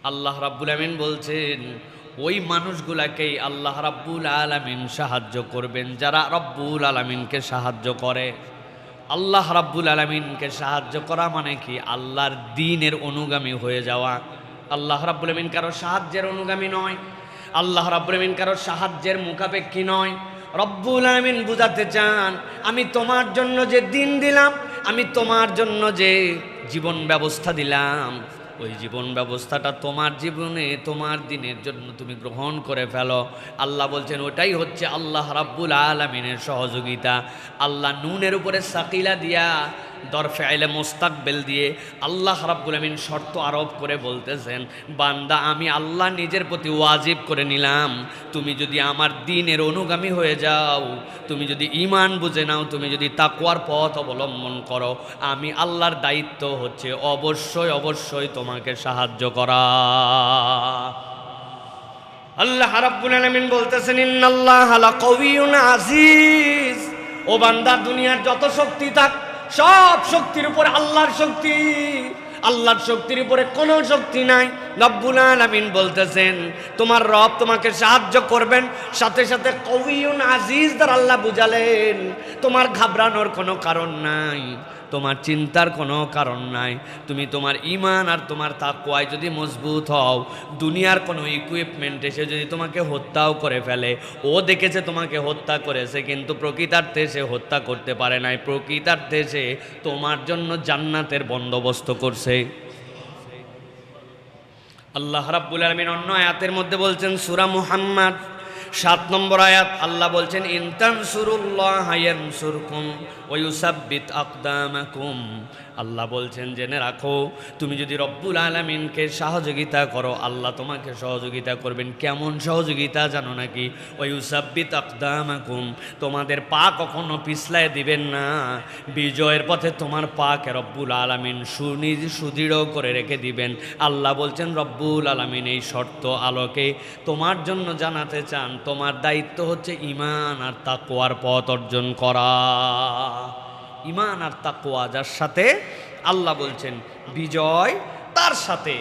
আল্লাহ রাব্বুল আলামিন বলছেন ওই মানুষগুলাকেই আল্লাহ রাব্বুল আলামিন সাহায্য করবেন যারা রব্বুল আলামিনকে সাহায্য করে। আল্লাহ রাব্বুল আলামিনকে সাহায্য করা মানে কি? আল্লাহর দ্বীনের অনুগামী হয়ে যাওয়া। আল্লাহ রাব্বুল আলামিন কারো সাহায্যের অনুগামী নয়, আল্লাহ রাব্বুল আলামিন কারো সাহায্যের মুখাপেক্ষী নয়। রব্বুল আলামিন বুঝাতে চান আমি তোমার জন্য যে দিন দিলাম, আমি তোমার জন্য যে জীবন ব্যবস্থা দিলাম, ওই জীবন ব্যবস্থাটা তোমার জীবনে তোমার দিনের জন্য তুমি গ্রহণ করে ফেলো। আল্লাহ বলছেন ওটাই হচ্ছে আল্লাহ রাব্বুল আলামিনের সহযোগিতা। আল্লাহ নুনের উপরে সাকিলা দিয়া দরফে আইলে মোস্তাকবেল দিয়ে আল্লাহ রাব্বুল আলামিন শর্ত আরোপ করে বলতেছেন বান্দা আমি আল্লাহ নিজের প্রতি ওয়াজিব করে নিলাম, তুমি যদি আমার দ্বীনের অনুগামী হয়ে যাও, তুমি যদি ঈমান বুঝে নাও, তুমি যদি তাকওয়ার পথ অবলম্বন করো, আমি আল্লাহর দায়িত্ব হচ্ছে অবশ্যই অবশ্যই তোমাকে সাহায্য করা। আল্লাহ রাব্বুল আলামিন বলতেছেন ইন্নাল্লাহা লাকাওয়িয়্যুন আজিজ। ও বান্দা দুনিয়ার যত শক্তি থাক সব শক্তির উপর আল্লাহর শক্তি, আল্লাহর শক্তির উপরে কোনো শক্তি নাই। রব্বুল আলামিন বলতেছেন তোমার রব তোমাকে সাহায্য করবেন, সাথে সাথে কওয়িয়্যুন আজিজ দ্বারা আল্লাহ বুঝালেন তোমার ঘাবড়ানোর কোনো কারণ নাই, তোমার চিন্তার কোনো কারণ নাই। তুমি তোমার ঈমান আর তোমার তাকওয়ায় যদি মজবুত হও, দুনিয়ার কোনো ইকুইপমেন্ট এসে যদি তোমাকে হত্যাও করে ফেলে, ও দেখেছে তোমাকে হত্যা করেছে কিন্তু প্রকৃতার্থে সে হত্যা করতে পারে নাই, প্রকৃতার্থে সে তোমার জন্য জান্নাতের বন্দোবস্ত করছে। আল্লাহ রাব্বুল আলামিন অন্য আয়াতের মধ্যে বলছেন সূরা মুহাম্মদ 7 নম্বর আয়াত, আল্লাহ বলছেন ইন তানসুরুল্লাহা ইয়ানসুরকুম ওয়া ইউসাব্বিত আকদামাকুম। আল্লাহ বলছেন জেনে রাখো তুমি যদি রব্বুল আলামিনকে সহযোগিতা করো আল্লাহ তোমাকে সহযোগিতা করবেন। কেমন সহযোগিতা জানো নাকি? ওয়া ইউসাব্বিত আকদামাকুম, তোমাদের পা কখনো পিছলায় দিবেন না, বিজয়ের পথে তোমার পাকে রব্বুল আলামিন সুদৃঢ় করে রেখে দিবেন। আল্লাহ বলছেন রব্বুল আলামিন এই শর্ত আলোকে তোমার জন্য জানাতে চান তোমার দায়িত্ব হচ্ছে ঈমান আর তাকওয়ার পথ অর্জন করা। ঈমান আর তাকওয়া যার সাথে, আল্লাহ বলছেন বিজয় তার সাথে।